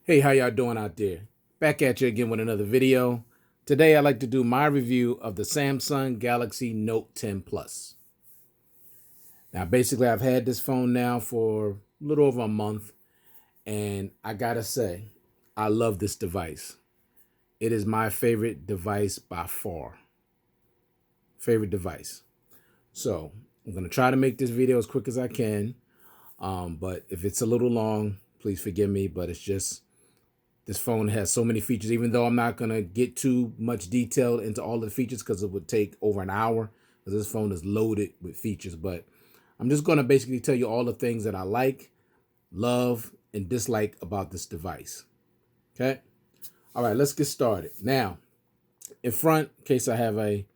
Hey, how y'all doing out there? Back at you again with another video. Today I'd like to do my review of the Samsung Galaxy Note 10 Plus. Now basically I've had this phone now for a little over a month, and I gotta say, I love this device. It is my favorite device by far. Favorite device. So I'm gonna try to make this video as quick as I can. But if it's a little long, please forgive me, but it's just this phone has so many features, even though I'm not going to get too much detail into all of the features because it would take over an hour, because this phone is loaded with features. But I'm just going to basically tell you all the things that I like, love, and dislike about this device. Okay. All right, let's get started. Now, in front, in case I have a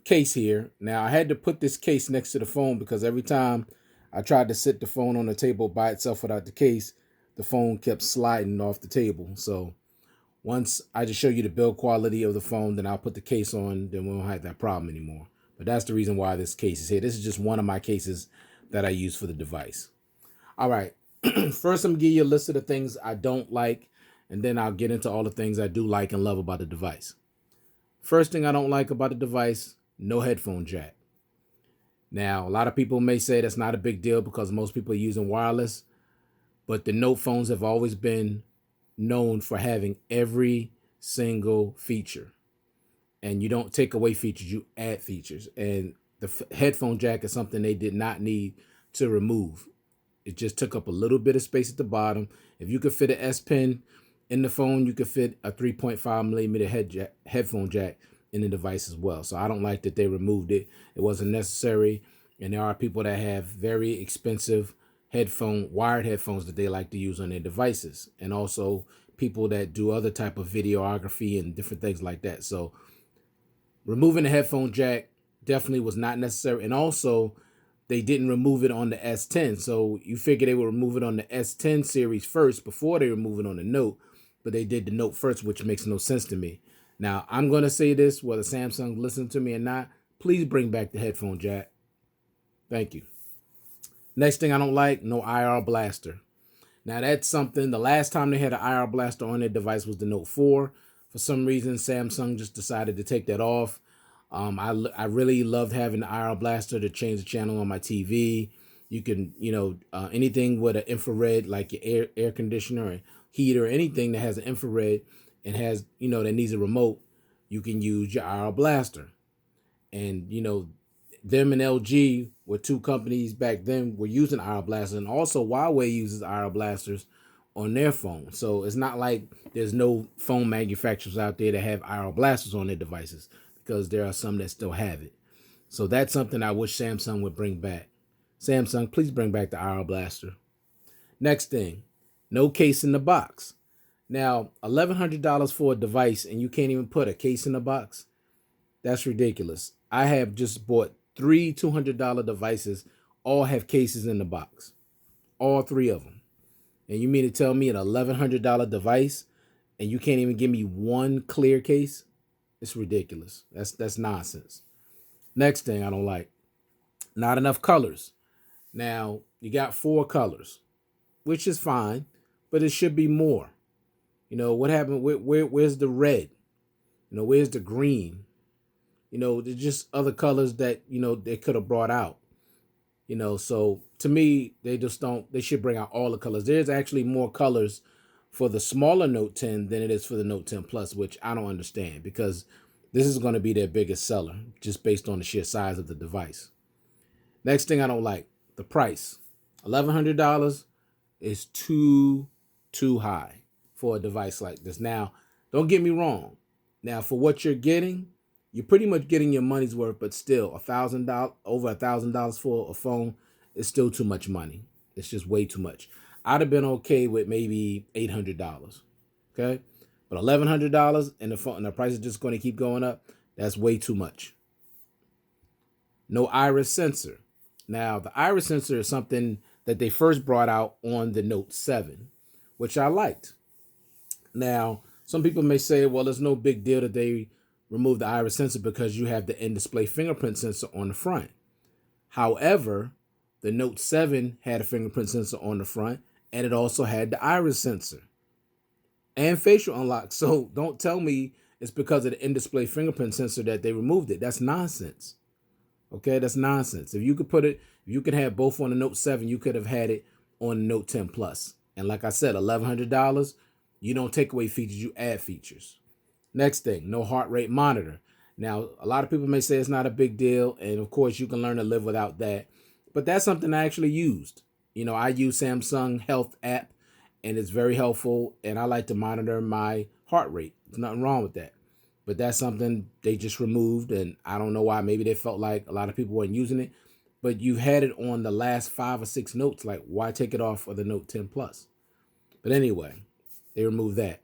case here. Now, I had to put this case next to the phone because every time I tried to sit the phone on the table by itself without the case, the phone kept sliding off the table. So once I just show you the build quality of the phone, then I'll put the case on, then we won't have that problem anymore. But that's the reason why this case is here. This is just one of my cases that I use for the device. All right. First, I'm going to give you a list of the things I don't like, and then I'll get into all the things I do like and love about the device. First thing I don't like about the device, no headphone jack. Now, a lot of people may say that's not a big deal because most people are using wireless, but the Note phones have always been known for having every single feature. And you don't take away features, you add features. And the headphone jack is something they did not need to remove. It just took up a little bit of space at the bottom. If you could fit an S Pen in the phone, you could fit a 3.5 millimeter headphone jack in the device as well. So I don't like that they removed it. It wasn't necessary. And there are people that have very expensive wired headphones that they like to use on their devices. And also people that do other type of videography and different things like that. So removing the headphone jack definitely was not necessary. And also they didn't remove it on the S10. So you figure they would remove it on the S10 series first before they remove it on the Note. But they did the Note first, which makes no sense to me. Now, I'm going to say this, whether Samsung listens to me or not, please bring back the headphone jack. Thank you. Next thing I don't like, no IR blaster. Now, that's something, the last time they had an IR blaster on their device was the Note 4. For some reason, Samsung just decided to take that off. I really loved having the IR blaster to change the channel on my TV. You can, anything with an infrared, like your air conditioner or heater, anything that has an infrared and has, that needs a remote, you can use your IR blaster. And, them and LG were two companies back then were using IR blasters. And also Huawei uses IR blasters on their phone. So it's not like there's no phone manufacturers out there that have IR blasters on their devices, because there are some that still have it. So that's something I wish Samsung would bring back. Samsung, please bring back the IR blaster. Next thing, no case in the box. Now, $1,100 for a device and you can't even put a case in the box? That's ridiculous. I have just bought three $200 devices, all have cases in the box. All three of them. And you mean to tell me an $1,100 device and you can't even give me one clear case? It's ridiculous. That's nonsense. Next thing I don't like, not enough colors. Now, you got 4 colors, which is fine, but it should be more. What happened? Where's the red? Where's the green? There's just other colors that, they could have brought out. So to me, they should bring out all the colors. There's actually more colors for the smaller Note 10 than it is for the Note 10 Plus, which I don't understand, because this is going to be their biggest seller just based on the sheer size of the device. Next thing I don't like, the price. $1,100 is too high for a device like this. Now, don't get me wrong. Now, for what you're getting, you're pretty much getting your money's worth, but still, over $1,000 for a phone is still too much money. It's just way too much. I'd have been okay with maybe $800. Okay, but $1,100 and the price is just going to keep going up. That's way too much. No iris sensor. Now, the iris sensor is something that they first brought out on the Note 7, which I liked. Now, some people may say, well, it's no big deal that they remove the iris sensor because you have the in-display fingerprint sensor on the front. However, the Note 7 had a fingerprint sensor on the front and it also had the iris sensor and facial unlock. So don't tell me it's because of the in-display fingerprint sensor that they removed it. That's nonsense. Okay, that's nonsense. If you could put it, if you could have both on the Note 7, you could have had it on the Note 10 Plus. And like I said, $1,100, you don't take away features, you add features. Next thing, no heart rate monitor. Now, a lot of people may say it's not a big deal, and of course, you can learn to live without that. But that's something I actually used. I use Samsung Health app, and it's very helpful. And I like to monitor my heart rate. There's nothing wrong with that. But that's something they just removed, and I don't know why. Maybe they felt like a lot of people weren't using it. But you had it on the last 5 or 6 notes. Like, why take it off of the Note 10 Plus? But anyway, they removed that.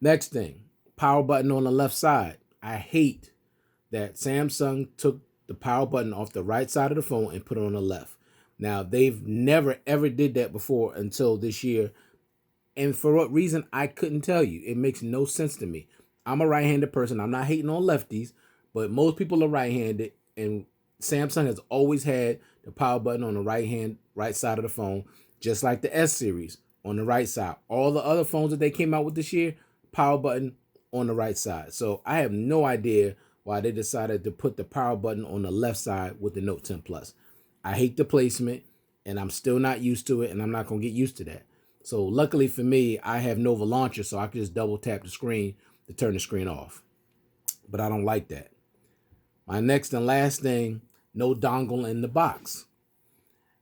Next thing, power button on the left side. I hate that Samsung took the power button off the right side of the phone and put it on the left. Now, they've never ever did that before until this year. And for what reason, I couldn't tell you. It makes no sense to me. I'm a right-handed person. I'm not hating on lefties, but most people are right-handed, and Samsung has always had the power button on the right side of the phone, just like the S series on the right side. All the other phones that they came out with this year, power button on the right side. So I have no idea why they decided to put the power button on the left side with the Note 10 Plus. I hate the placement, and I'm still not used to it, and I'm not going to get used to that. So luckily for me, I have Nova Launcher, so I can just double tap the screen to turn the screen off. But I don't like that. My next and last thing, no dongle in the box.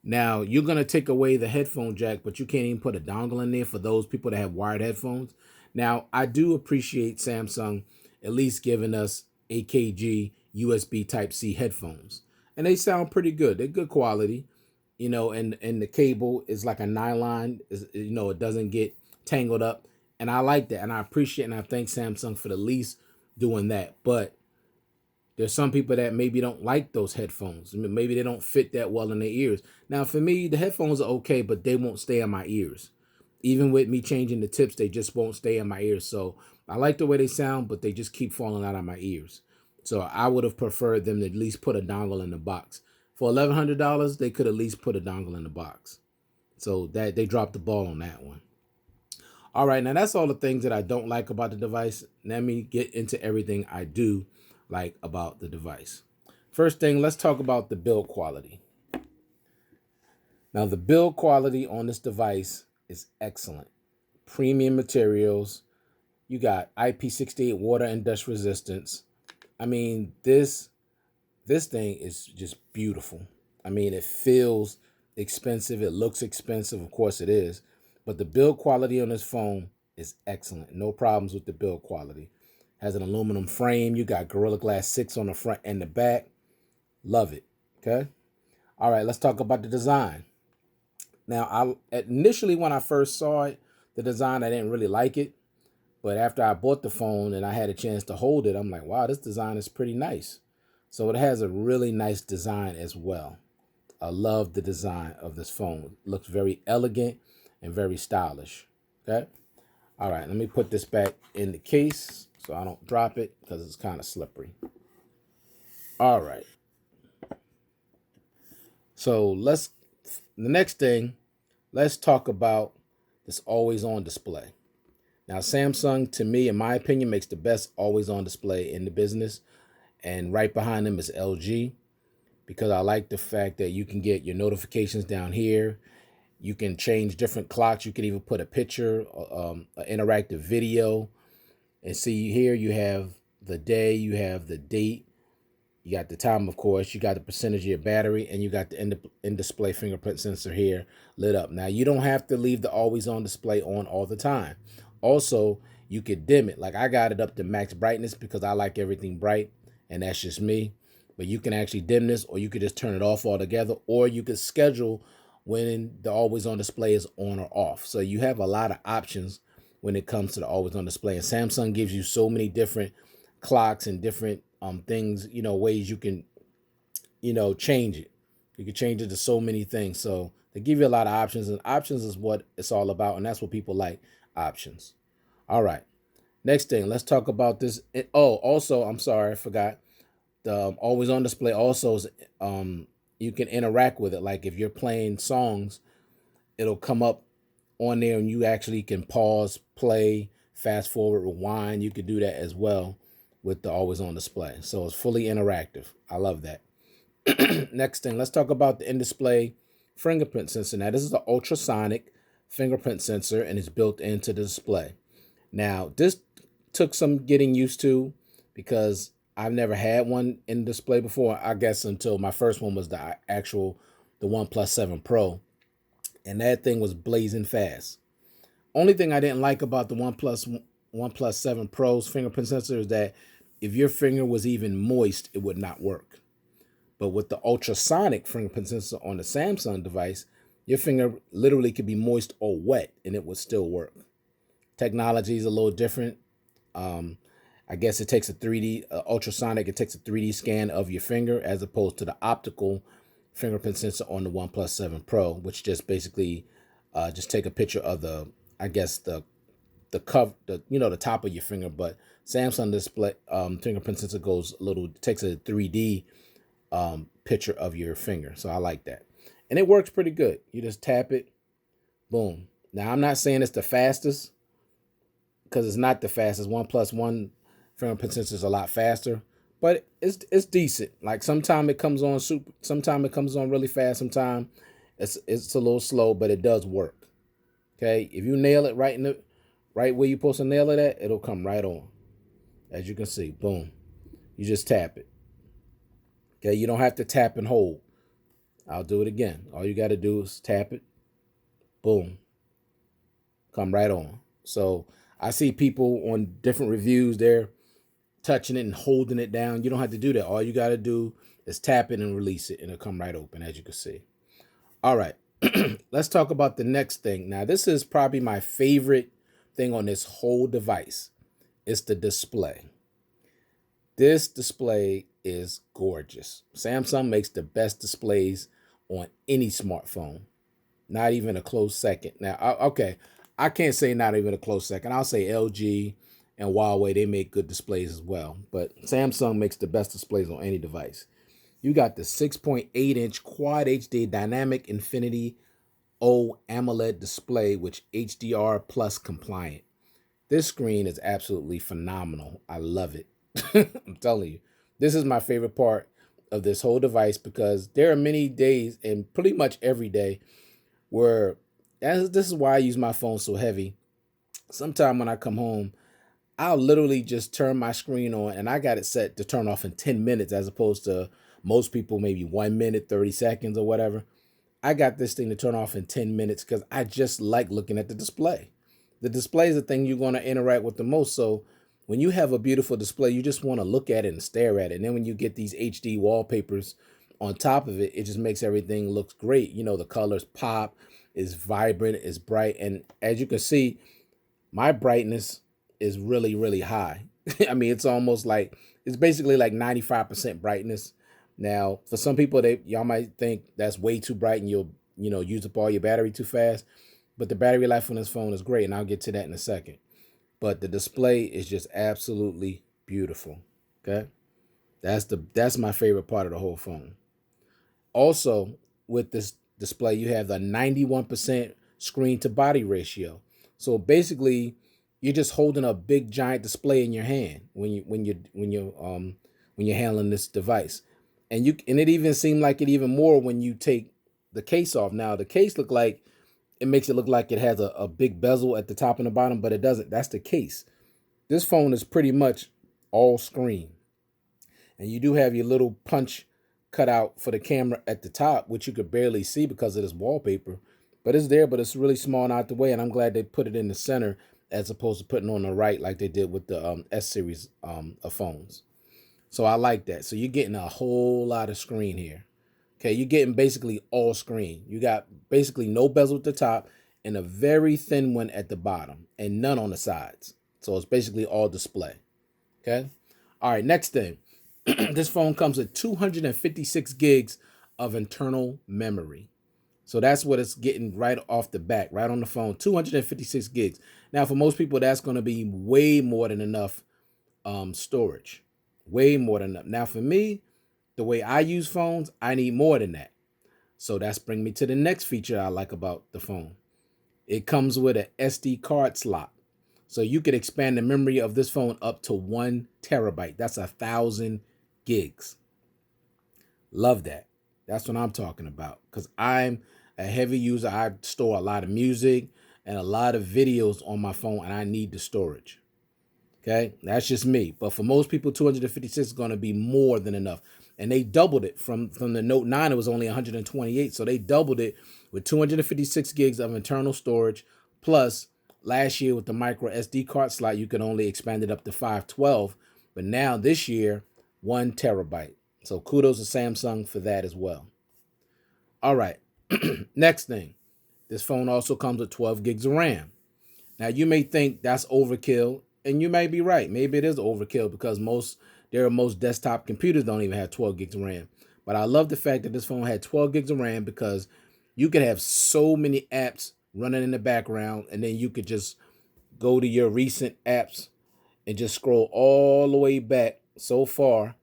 Now, you're going to take away the headphone jack, but you can't even put a dongle in there for those people that have wired headphones. Now, I do appreciate Samsung at least giving us AKG USB Type-C headphones. And they sound pretty good. They're good quality. And the cable is like a nylon. It doesn't get tangled up. And I like that. And I appreciate and I thank Samsung for the least doing that. But there's some people that maybe don't like those headphones. Maybe they don't fit that well in their ears. Now, for me, the headphones are okay, but they won't stay in my ears. Even with me changing the tips, they just won't stay in my ears. So I like the way they sound, but they just keep falling out of my ears. So I would have preferred them to at least put a dongle in the box. For $1,100, they could at least put a dongle in the box. So that they dropped the ball on that one. All right, now that's all the things that I don't like about the device. Let me get into everything I do like about the device. First thing, let's talk about the build quality. Now, the build quality on this device is excellent. Premium materials. You got IP68 water and dust resistance. I mean, this thing is just beautiful. I mean, it feels expensive. It looks expensive. Of course it is. But the build quality on this phone is excellent. No problems with the build quality. Has an aluminum frame. You got Gorilla Glass 6 on the front and the back. Love it. Okay. All right, let's talk about the design. Now, initially when I first saw it, the design, I didn't really like it. But after I bought the phone and I had a chance to hold it, I'm like, wow, this design is pretty nice. So it has a really nice design as well. I love the design of this phone. It looks very elegant and very stylish. Okay. All right, let me put this back in the case so I don't drop it because it's kind of slippery. All right. So the next thing, let's talk about this always on display. Now, Samsung, to me, in my opinion, makes the best always on display in the business. And right behind them is LG, because I like the fact that you can get your notifications down here. You can change different clocks. You can even put a picture, an interactive video. And see here you have the day, you have the date, you got the time, of course, you got the percentage of your battery, and you got the in-display fingerprint sensor here lit up. Now, you don't have to leave the always on display on all the time. Also, you could dim it. Like I got it up to max brightness because I like everything bright, and that's just me. But you can actually dim this, or you could just turn it off altogether, or you could schedule when the always on display is on or off. So you have a lot of options when it comes to the always on display. And Samsung gives you so many different clocks and different things, ways you can, change it. You can change it to so many things. So they give you a lot of options, and options is what it's all about. And that's what people like, options. All right. Next thing, let's talk about this. Oh, also, I'm sorry, I forgot. The always on display also is, you can interact with it. Like if you're playing songs, it'll come up on there, and you actually can pause, play, fast forward, rewind. You could do that as well with the always on display. So it's fully interactive. I love that. Next thing, let's talk about the in-display fingerprint sensor. Now, this is an ultrasonic fingerprint sensor, and it's built into the display. Now, this took some getting used to because I've never had one in display before. I guess until my first one was the OnePlus 7 Pro, and that thing was blazing fast. Only thing I didn't like about the OnePlus 7 Pro's fingerprint sensor is that if your finger was even moist, it would not work. But with the ultrasonic fingerprint sensor on the Samsung device, your finger literally could be moist or wet and it would still work. Technology is a little different. I guess it takes a 3D ultrasonic. It takes a 3D scan of your finger as opposed to the optical fingerprint sensor on the OnePlus 7 Pro, which just basically just take a picture of the cover, the top of your finger. But Samsung display fingerprint sensor takes a 3D picture of your finger. So I like that, and it works pretty good. You just tap it, boom. Now I'm not saying it's the fastest, because it's not the fastest. OnePlus One fingerprint sensor is a lot faster, but it's decent. Like sometimes it comes on sometimes it comes on really fast. Sometimes it's a little slow, but it does work. Okay, if you nail it right where you're supposed to nail it at, it'll come right on. As you can see, boom. You just tap it. Okay, you don't have to tap and hold. I'll do it again. All you got to do is tap it, boom, come right on. So I see people on different reviews, they're touching it and holding it down. You don't have to do that. All you got to do is tap it and release it, and it'll come right open, as you can see. All right, let's talk about the next thing. Now, this is probably my favorite thing on this whole device. It's the display. This display is gorgeous. Samsung makes the best displays on any smartphone. Not even a close second. Now, okay, I can't say not even a close second. I'll say LG and Huawei, they make good displays as well. But Samsung makes the best displays on any device. You got the 6.8-inch Quad HD Dynamic Infinity O AMOLED display, which HDR Plus compliant. This screen is absolutely phenomenal. I love it. I'm telling you, this is my favorite part of this whole device, because there are many days, and pretty much every day, where, as this is why I use my phone so heavy. Sometime when I come home, I'll literally just turn my screen on, and I got it set to turn off in 10 minutes as opposed to most people maybe 1 minute, 30 seconds or whatever. I got this thing to turn off in 10 minutes because I just like looking at the display. The display is the thing you're going to interact with the most. So when you have a beautiful display, you just want to look at it and stare at it. And then when you get these HD wallpapers on top of it, it just makes everything look great. You know, the colors pop, it's vibrant, it's bright. And as you can see, my brightness is really, really high. I mean, it's basically like 95% brightness. Now, for some people, y'all might think that's way too bright and you'll use up all your battery too fast. But the battery life on this phone is great, and I'll get to that in a second. But the display is just absolutely beautiful. Okay, that's my favorite part of the whole phone. Also, with this display, you have the 91% screen to body ratio. So basically, you're just holding a big giant display in your hand when you're handling this device. And it even seemed like it even more when you take the case off. Now the case it makes it look like it has a big bezel at the top and the bottom, but it doesn't. That's the case. This phone is pretty much all screen. And you do have your little punch cut out for the camera at the top, which you could barely see because of this wallpaper. But it's there, but it's really small and out the way. And I'm glad they put it in the center as opposed to putting it on the right like they did with the S series of phones. So I like that. So you're getting a whole lot of screen here. Okay, you're getting basically all screen. You got basically no bezel at the top and a very thin one at the bottom and none on the sides. So it's basically all display. Okay. All right, next thing. This phone comes with 256 gigs of internal memory. So that's what it's getting right off the bat, right on the phone, 256 gigs. Now, for most people, that's going to be way more than enough storage. Way more than enough. Now, for me, the way I use phones, I need more than that. So that's bring me to the next feature I like about the phone. It comes with an SD card slot. So you could expand the memory of this phone up to 1 terabyte. That's 1,000 gigs. Love that. That's what I'm talking about. Because I'm a heavy user. I store a lot of music and a lot of videos on my phone, and I need the storage. Okay, that's just me. But for most people, 256 is going to be more than enough. And they doubled it from the Note 9. It was only 128. So they doubled it with 256 gigs of internal storage. Plus, last year with the micro SD card slot, you could only expand it up to 512. But now this year, 1 terabyte. So kudos to Samsung for that as well. All right, next thing. This phone also comes with 12 gigs of RAM. Now you may think that's overkill, and you may be right. Maybe it is overkill because most desktop computers don't even have 12 gigs of RAM. But I love the fact that this phone had 12 gigs of RAM because you could have so many apps running in the background, and then you could just go to your recent apps and just scroll all the way back so far,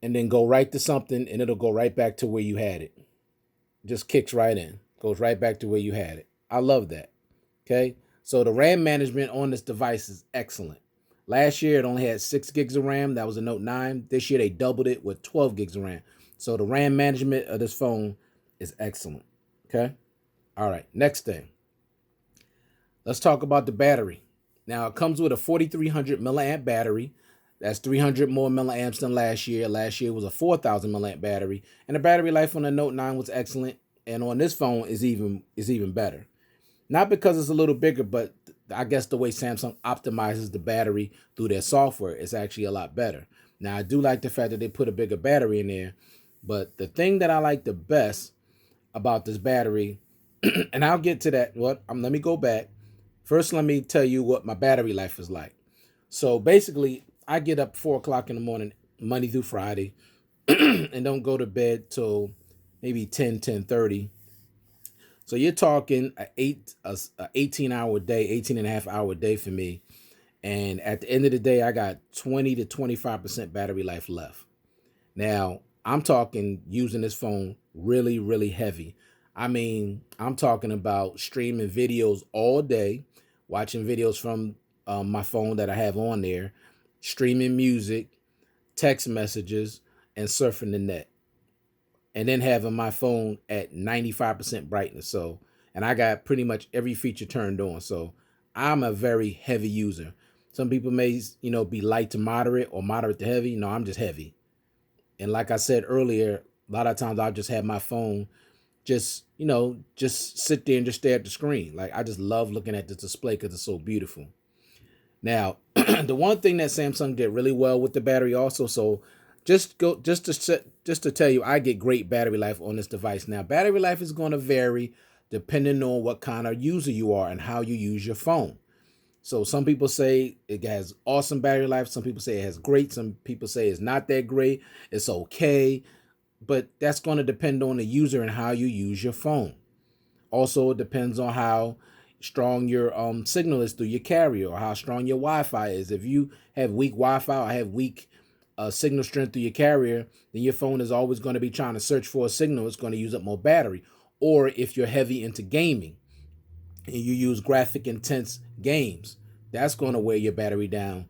and then go right to something, and it'll go right back to where you had it. Just kicks right in, goes right back to where you had it. I love that. Okay, so the RAM management on this device is excellent. Last year it only had 6 gigs of RAM. That was a Note 9. This year they doubled it with 12 gigs of RAM. So the RAM management of this phone is excellent. Okay, all right, next thing. Let's talk about the battery. Now it comes with a 4,300 milliamp battery. That's 300 more milliamps than last year. Last year was a 4,000 milliamp battery, and the battery life on the Note 9 was excellent. And on this phone is even better. Not because it's a little bigger, but I guess the way Samsung optimizes the battery through their software is actually a lot better. Now I do like the fact that they put a bigger battery in there, but the thing that I like the best about this battery, and I'll get to that. Let me go back. First, let me tell you what my battery life is like. So basically, I get up 4 o'clock in the morning, Monday through Friday, and don't go to bed till maybe 10:30. So you're talking a 18-hour day, 18 and a half hour day for me. And at the end of the day, I got 20 to 25% battery life left. Now, I'm talking using this phone really, really heavy. I mean, I'm talking about streaming videos all day, watching videos from my phone that I have on there, streaming music, text messages, and surfing the net. And then having my phone at 95% brightness. So, and I got pretty much every feature turned on. So I'm a very heavy user. Some people may, be light to moderate or moderate to heavy. No, I'm just heavy. And like I said earlier, a lot of times I'll just have my phone just sit there and just stare at the screen. Like I just love looking at the display because it's so beautiful. Now, the one thing that Samsung did really well with the battery also, so just to tell you, I get great battery life on this device. Now, battery life is going to vary depending on what kind of user you are and how you use your phone. So some people say it has awesome battery life. Some people say it has great. Some people say it's not that great. It's okay. But that's going to depend on the user and how you use your phone. Also, it depends on how strong your signal is through your carrier or how strong your Wi-Fi is. If you have weak Wi-Fi or have weak signal strength through your carrier, then your phone is always going to be trying to search for a signal. It's going to use up more battery. Or if you're heavy into gaming and you use graphic intense games, that's going to wear your battery down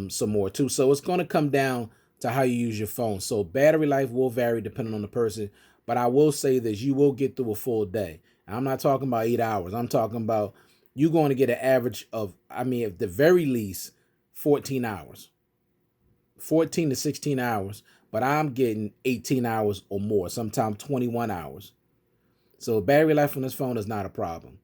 some more too. So it's going to come down to how you use your phone. So battery life will vary depending on the person. But I will say this, you will get through a full day. I'm not talking about 8 hours. I'm talking about you're going to get an average of, at the very least, 14 hours. 14 to 16 hours. But I'm getting 18 hours or more, sometimes 21 hours. So battery life on this phone is not a problem.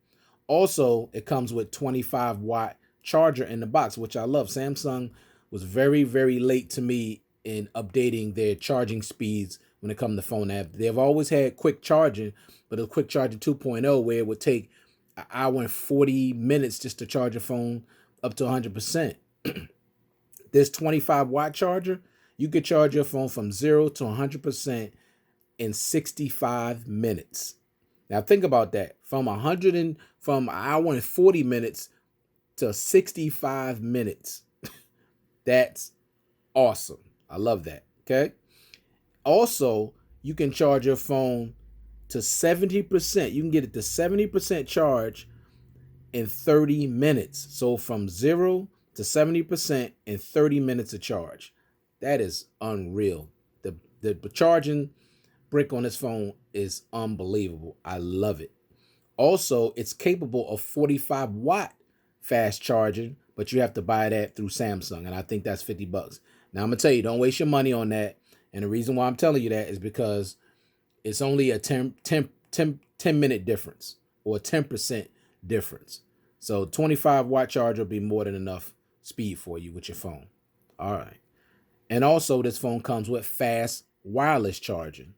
Also, it comes with 25-watt charger in the box, which I love. Samsung was very, very late to me in updating their charging speeds when it comes to phone app. They've always had quick charging, but a quick charging 2.0 where it would take an hour and 40 minutes just to charge a phone up to 100%. This 25-watt charger, you could charge your phone from 0 to 100% in 65 minutes. Now think about that. From an hour and 40 minutes to 65 minutes. That's awesome. I love that. Okay. Also, you can charge your phone to 70%. You can get it to 70% charge in 30 minutes. So from 0 to 70% in 30 minutes of charge. That is unreal. The charging brick on this phone is unbelievable. I love it. Also, it's capable of 45-watt fast charging, but you have to buy that through Samsung, and I think that's $50. Now, I'm going to tell you, don't waste your money on that. And the reason why I'm telling you that is because it's only a 10 minute difference, or a 10% difference. So 25-watt charger will be more than enough speed for you with your phone. All right. And also, this phone comes with fast wireless charging.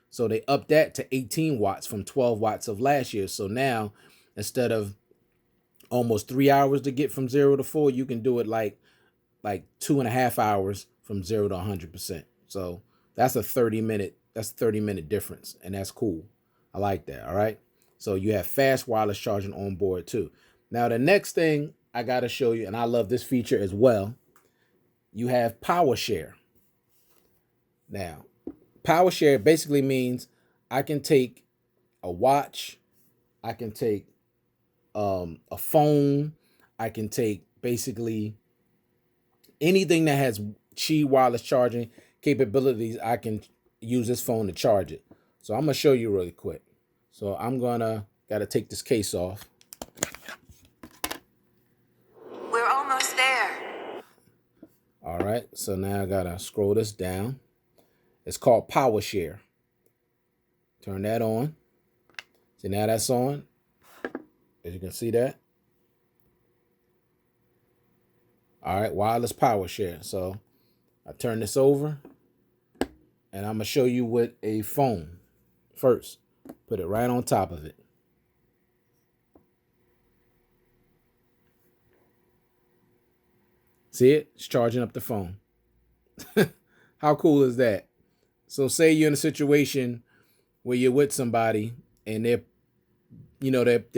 So they upped that to 18 watts from 12 watts of last year. So now, instead of almost 3 hours to get from 0 to full, you can do it like 2.5 hours from 0 to 100%. So that's a 30-minute difference, and that's cool. I like that. All right. So you have fast wireless charging on board too. Now the next thing I got to show you, and I love this feature as well, you have power share. Now, power share basically means I can take a watch, I can take a phone, I can take basically anything that has Qi wireless charging capabilities. I can use this phone to charge it. So I'm gonna show you really quick. So I'm gotta take this case off. We're almost there. All right, so now I gotta scroll this down. It's called Power Share. Turn that on. See, now that's on. As you can see that. All right, wireless power share. So I turn this over, and I'm gonna show you with a phone first. Put it right on top of it. See it? It's charging up the phone. How cool is that? So say you're in a situation where you're with somebody and their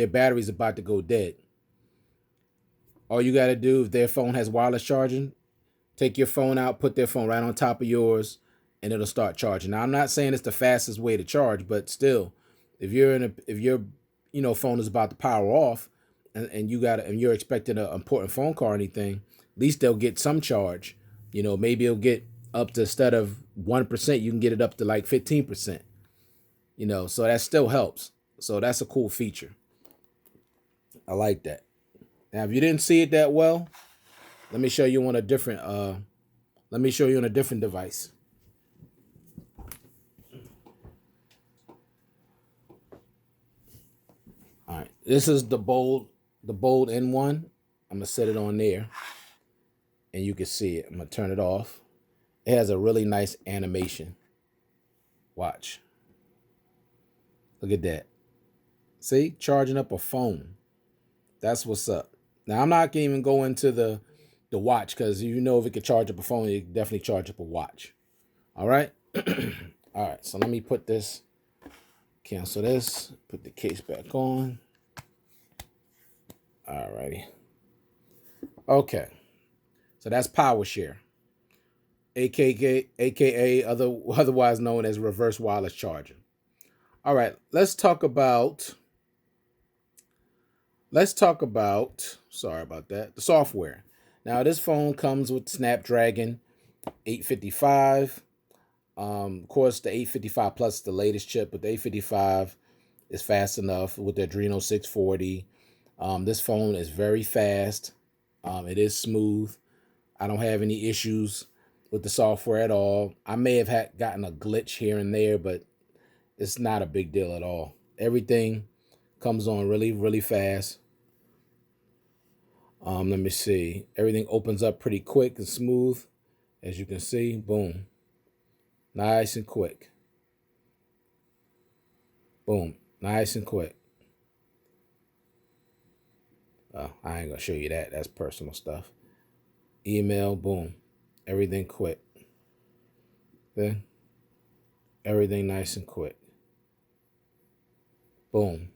battery's about to go dead. All you got to do, if their phone has wireless charging, take your phone out, put their phone right on top of yours, and it'll start charging. Now, I'm not saying it's the fastest way to charge, but still, if your phone is about to power off, and you're expecting an important phone call or anything, at least they'll get some charge. Maybe it'll get up to, instead of 1%, you can get it up to like 15%. So that still helps. So that's a cool feature. I like that. Now, if you didn't see it that well, let me show you on a different device. All right, this is the bold N1. I'm gonna set it on there, and you can see it. I'm gonna turn it off. It has a really nice animation. Watch. Look at that. See, charging up a phone. That's what's up. Now, I'm not gonna even go into the watch, because if it could charge up a phone, it can definitely charge up a watch. All right. All right. So let me put this. Cancel this. Put the case back on. All righty. Okay. So that's power share, aka otherwise known as reverse wireless charging. All right. Let's talk about. Sorry about that. The software. Now, this phone comes with Snapdragon 855. Of course, the 855 Plus is the latest chip, but the 855 is fast enough with the Adreno 640. This phone is very fast. It is smooth. I don't have any issues with the software at all. I may have gotten a glitch here and there, but it's not a big deal at all. Everything comes on really, really fast. Let me see. Everything opens up pretty quick and smooth. As you can see, boom. Nice and quick. Boom. Nice and quick. Oh, I ain't gonna show you that. That's personal stuff. Email, boom. Everything quick. Okay? Everything nice and quick. Boom.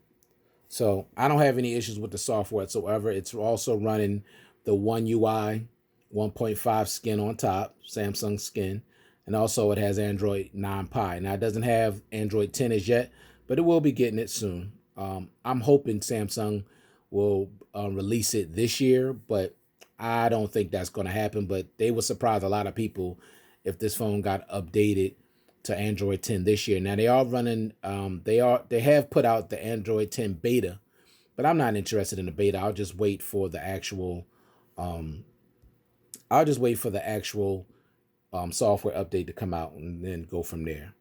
So I don't have any issues with the software whatsoever. It's also running the One UI 1.5 skin on top, Samsung skin. And also it has Android 9 Pie. Now, it doesn't have Android 10 as yet, but it will be getting it soon. I'm hoping Samsung will release it this year, but I don't think that's going to happen. But they would surprise a lot of people if this phone got updated to Android 10 this year. Now they are running. They have put out the Android 10 beta, but I'm not interested in the beta. I'll just wait for the actual. Um, I'll just wait for the actual software update to come out and then go from there.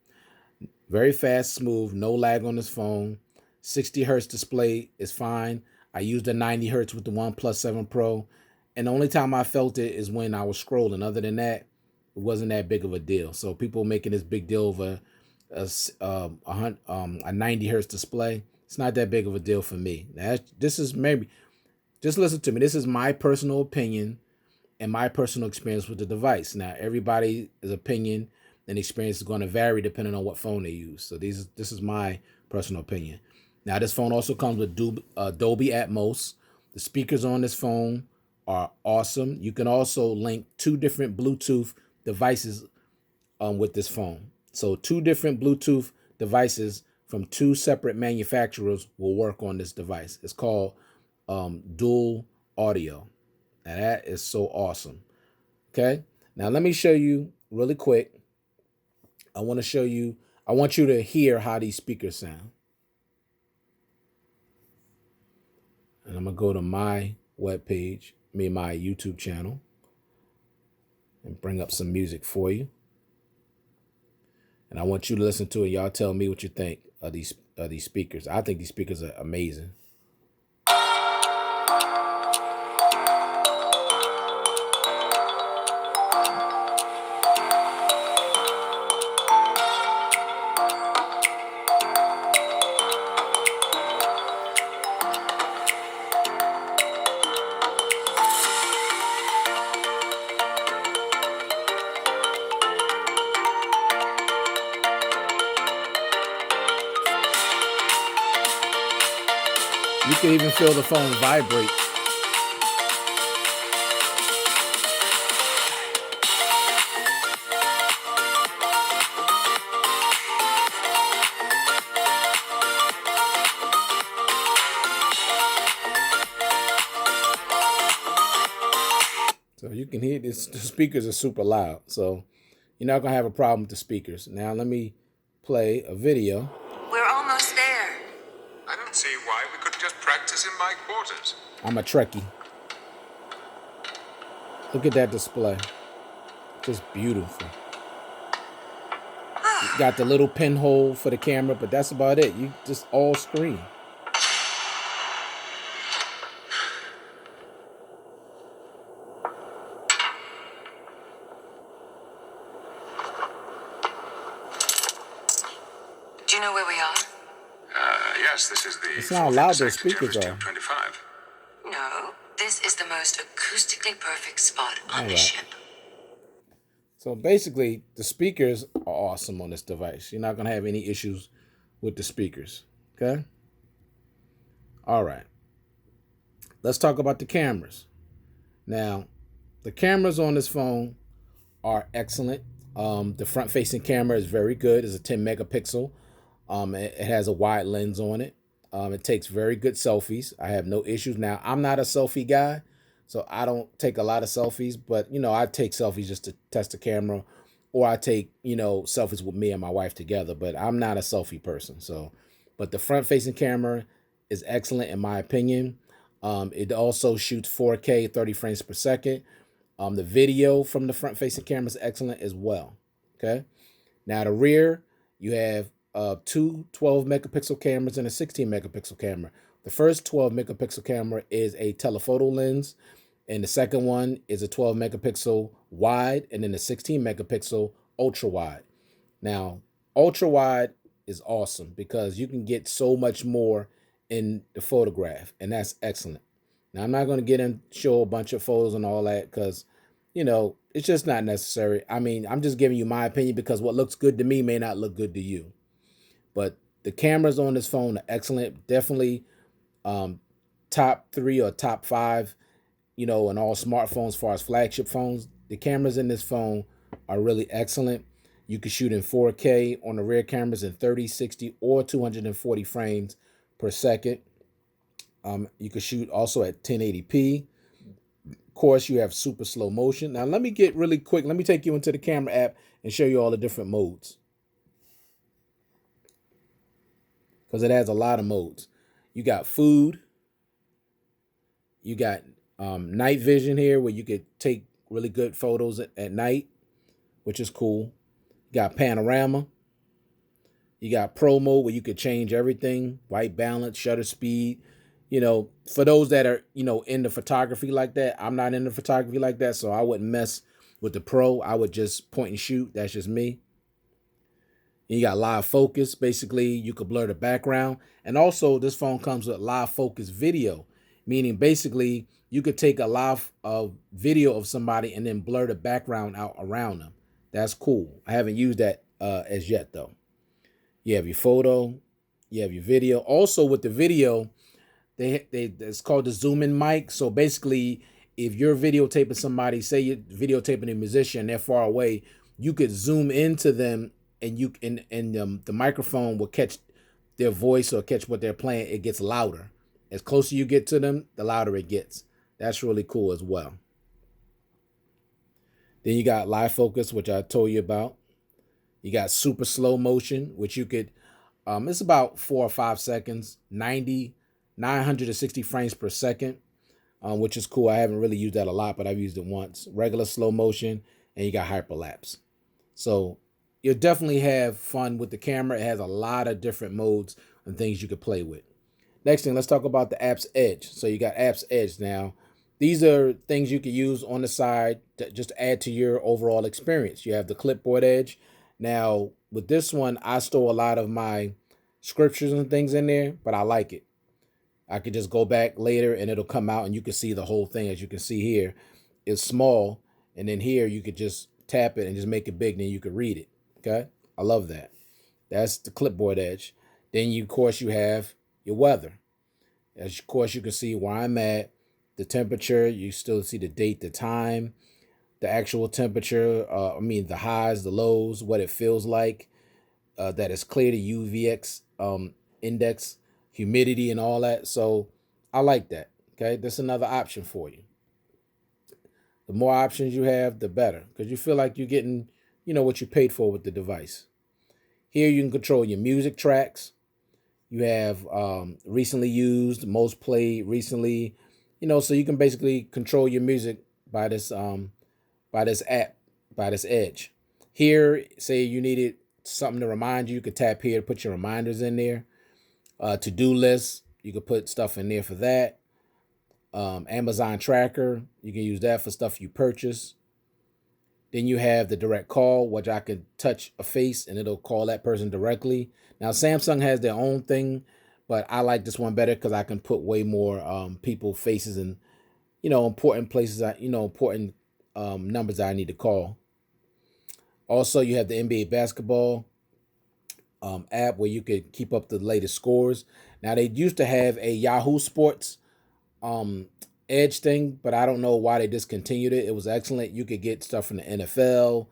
Very fast, smooth, no lag on this phone. 60 hertz display is fine. I used the 90 hertz with the OnePlus 7 Pro, and the only time I felt it is when I was scrolling. Other than that, it wasn't that big of a deal. So people making this big deal of a 90 hertz display, it's not that big of a deal for me. This is maybe, just listen to me. This is my personal opinion and my personal experience with the device. Now, everybody's opinion and experience is going to vary depending on what phone they use. So this is my personal opinion. Now, this phone also comes with Dolby Atmos. The speakers on this phone are awesome. You can also link two different Bluetooth devices with this phone. So two different Bluetooth devices from two separate manufacturers will work on this device. It's called dual audio. Now that is so awesome. Okay. Now let me show you really quick. I want to show you, I want you to hear how these speakers sound. And I'm going to go to my webpage, my YouTube channel, and bring up some music for you. And I want you to listen to it. Y'all tell me what you think of these speakers. I think these speakers are amazing. You can even feel the phone vibrate. So you can hear this. The speakers are super loud. So you're not going to have a problem with the speakers. Now let me play a video. We're almost there. I don't see why we couldn't just practice in my quarters. I'm a Trekkie. Look at that display. Just beautiful. You got the little pinhole for the camera, but that's about it. You just all screen. Do you know where we are? Yes, this is the It's not loud those sector, speakers Jefferson are. 25. No. This is the most acoustically perfect spot on the Alright. ship. So basically, the speakers are awesome on this device. You're not going to have any issues with the speakers. Okay? All right. Let's talk about the cameras. Now, the cameras on this phone are excellent. The front-facing camera is very good. It's a 10 megapixel. It has a wide lens on it. It takes very good selfies. I have no issues. Now, I'm not a selfie guy, so I don't take a lot of selfies, but, I take selfies just to test the camera, or I take, selfies with me and my wife together, but I'm not a selfie person. So, but the front-facing camera is excellent in my opinion. It also shoots 4K, 30 frames per second. The video from the front-facing camera is excellent as well. Okay. Now, the rear, you have two 12 megapixel cameras and a 16 megapixel camera. The first 12 megapixel camera is a telephoto lens, and the second one is a 12 megapixel wide, and then the 16 megapixel ultra wide. Now, ultra wide is awesome because you can get so much more in the photograph, and that's excellent. Now, I'm not going to get and show a bunch of photos and all that because, it's just not necessary. I mean, I'm just giving you my opinion because what looks good to me may not look good to you. But the cameras on this phone are excellent. Definitely top 3 or top 5, in all smartphones as far as flagship phones. The cameras in this phone are really excellent. You can shoot in 4K on the rear cameras in 30, 60, or 240 frames per second. You can shoot also at 1080p. Of course, you have super slow motion. Now, let me get really quick. Let me take you into the camera app and show you all the different modes, because it has a lot of modes. You got food. You got night vision here, where you could take really good photos at night, which is cool. You got panorama. You got pro mode, where you could change everything: white balance, shutter speed. For those that are, into photography like that. I'm not into photography like that, so I wouldn't mess with the pro. I would just point and shoot. That's just me. And you got live focus. Basically, you could blur the background. And also, this phone comes with live focus video, meaning basically you could take a live video of somebody and then blur the background out around them. That's cool. I haven't used that as yet, though. You have your photo. You have your video. Also, with the video, it's called the zoom in mic. So basically, if you're videotaping somebody, say you're videotaping a musician, they're far away, you could zoom into them, and the microphone will catch their voice or catch what they're playing. It gets louder. As closer you get to them, the louder it gets. That's really cool as well. Then you got live focus, which I told you about. You got super slow motion, which you could, it's about 4 or 5 seconds, 960 frames per second, which is cool. I haven't really used that a lot, but I've used it once. Regular slow motion, and you got hyperlapse. So you'll definitely have fun with the camera. It has a lot of different modes and things you could play with. Next thing, let's talk about the app's edge. So you got app's edge now. These are things you can use on the side to just add to your overall experience. You have the clipboard edge. Now, with this one, I store a lot of my scriptures and things in there, but I like it. I could just go back later and it'll come out and you can see the whole thing. As you can see here, it's small. And then here you could just tap it and just make it big. Then you could read it. Okay. I love that. That's the clipboard edge. Then of course, you have your weather. As of course, you can see where I'm at, the temperature. You still see the date, the time, the actual temperature. The highs, the lows, what it feels like. That is clear, the UVX index, humidity, and all that. So I like that. Okay, that's another option for you. The more options you have, the better, because you feel like you're getting, what you paid for with the device. Here you can control your music tracks. You have recently used, most played recently, so you can basically control your music by this app, by this edge. Here, say you needed something to remind you, you could tap here to put your reminders in there. To-do lists, you could put stuff in there for that. Amazon tracker, you can use that for stuff you purchase. Then you have the direct call, which I could touch a face and it'll call that person directly. Now, Samsung has their own thing, but I like this one better because I can put way more people faces and, important places, important numbers that I need to call. Also, you have the NBA basketball app where you could keep up the latest scores. Now, they used to have a Yahoo Sports edge thing, but I don't know why they discontinued it. It was excellent. You could get stuff from the NFL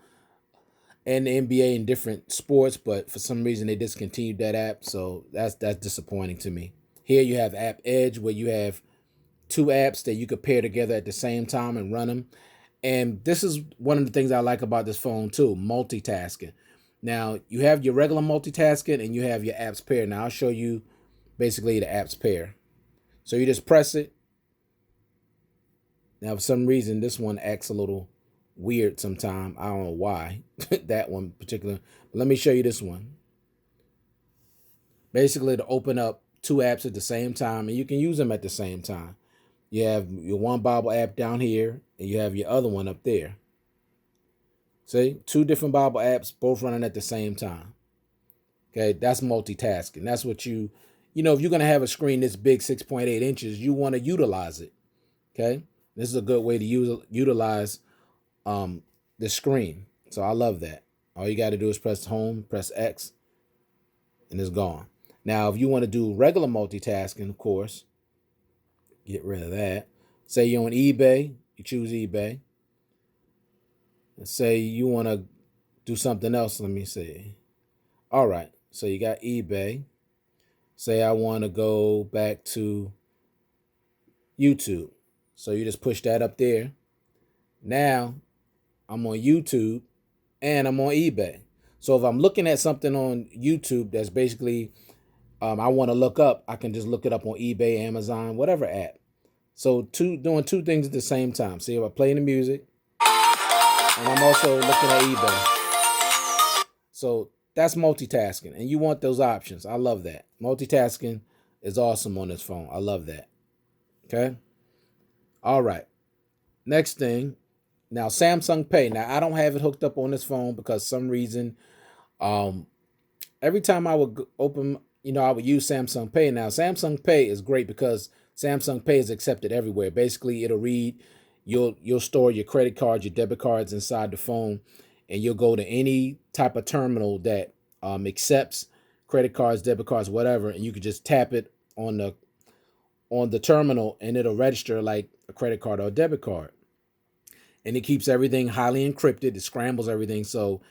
and the NBA and different sports, but for some reason they discontinued that app, so that's disappointing to me. Here you have App Edge, where you have 2 apps that you could pair together at the same time and run them. And this is one of the things I like about this phone too, multitasking. Now, you have your regular multitasking and you have your apps pair. Now, I'll show you basically the apps pair. So you just press it. Now, for some reason, this one acts a little weird sometimes. I don't know why, that one particular. But let me show you this one. Basically, to open up 2 apps at the same time, and you can use them at the same time. You have your one Bible app down here, and you have your other one up there. See, 2 different Bible apps, both running at the same time. Okay, that's multitasking. That's what if you're going to have a screen this big, 6.8 inches, you want to utilize it. Okay, this is a good way to utilize the screen. So I love that. All you got to do is press home, press X, and it's gone. Now, if you want to do regular multitasking, of course, get rid of that. Say you're on eBay, you choose eBay. Let's say you want to do something else. Let me see. All right. So you got eBay. Say I want to go back to YouTube. So you just push that up there. Now I'm on YouTube and I'm on eBay. So if I'm looking at something on YouTube that's basically I want to look up, I can just look it up on eBay, Amazon, whatever app. So doing two things at the same time. See if I'm playing the music and I'm also looking at eBay. So that's multitasking, and you want those options. I love that. Multitasking is awesome on this phone. I love that. Okay. All right. Next thing. Now Samsung Pay. Now I don't have it hooked up on this phone because some reason um every time I would open, I would use Samsung Pay. Now, Samsung Pay is great because Samsung Pay is accepted everywhere. Basically, it'll read, you'll store your credit cards, your debit cards inside the phone, and you'll go to any type of terminal that accepts credit cards, debit cards, whatever, and you can just tap it on the terminal, and it'll register like a credit card or a debit card. And it keeps everything highly encrypted. It scrambles everything, so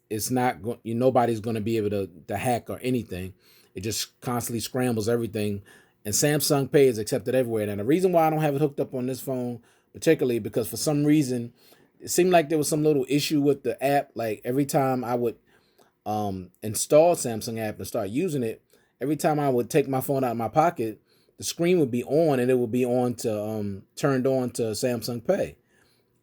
it's not nobody's going to be able to hack or anything. It just constantly scrambles everything. And Samsung Pay is accepted everywhere. And the reason why I don't have it hooked up on this phone, particularly because for some reason, it seemed like there was some little issue with the app. Like every time I would install Samsung app and start using it, every time I would take my phone out of my pocket, the screen would be on and it would be on to turned on to Samsung Pay.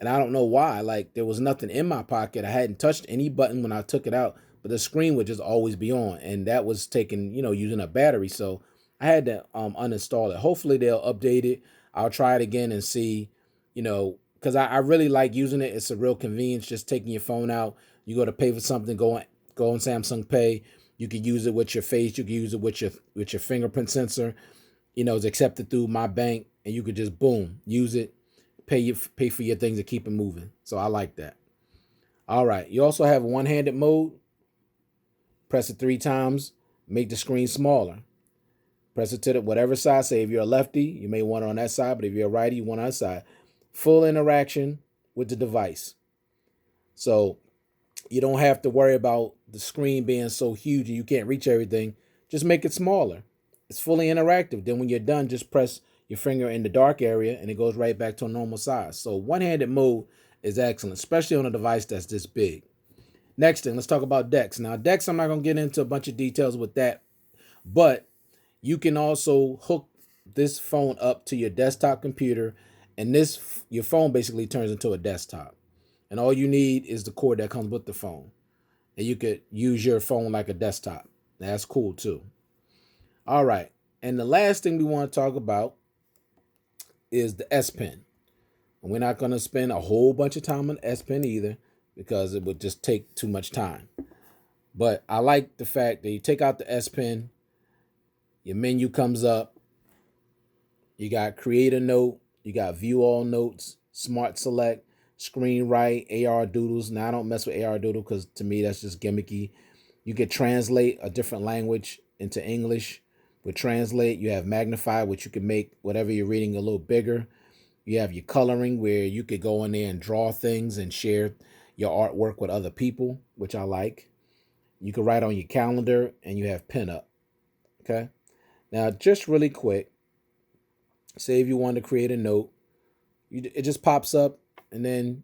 And I don't know why. Like there was nothing in my pocket. I hadn't touched any button when I took it out, but the screen would just always be on, and that was taking, using a battery. So I had to uninstall it. Hopefully they'll update it. I'll try it again and see, because I really like using it. It's a real convenience. Just taking your phone out, you go to pay for something, go on Samsung Pay. You can use it with your face. You can use it with your fingerprint sensor. It's accepted through my bank, and you could just boom use it. Pay for your things and keep it moving. So I like that. All right. You also have one-handed mode. Press it 3 times. Make the screen smaller. Press it to whatever side. Say if you're a lefty, you may want it on that side, but if you're a righty, you want it on that side. Full interaction with the device. So you don't have to worry about the screen being so huge and you can't reach everything. Just make it smaller. It's fully interactive. Then when you're done, just press your finger in the dark area and it goes right back to a normal size. So one-handed mode is excellent, especially on a device that's this big. Next thing, let's talk about DeX. Now, DeX, I'm not going to get into a bunch of details with that, but you can also hook this phone up to your desktop computer, and your phone basically turns into a desktop. And all you need is the cord that comes with the phone. And you could use your phone like a desktop. That's cool too. All right. And the last thing we want to talk about is the S Pen. And we're not going to spend a whole bunch of time on S Pen either because it would just take too much time. But I like the fact that you take out the S Pen, your menu comes up, you got create a note, you got view all notes, smart select, screen write, AR doodles. Now I don't mess with AR doodle because to me that's just gimmicky. You could translate a different language into English. With translate, you have magnify, which you can make whatever you're reading a little bigger. You have your coloring where you could go in there and draw things and share your artwork with other people, which I like. You can write on your calendar and you have pin up. Okay. Now, just really quick, say if you want to create a note, it just pops up and then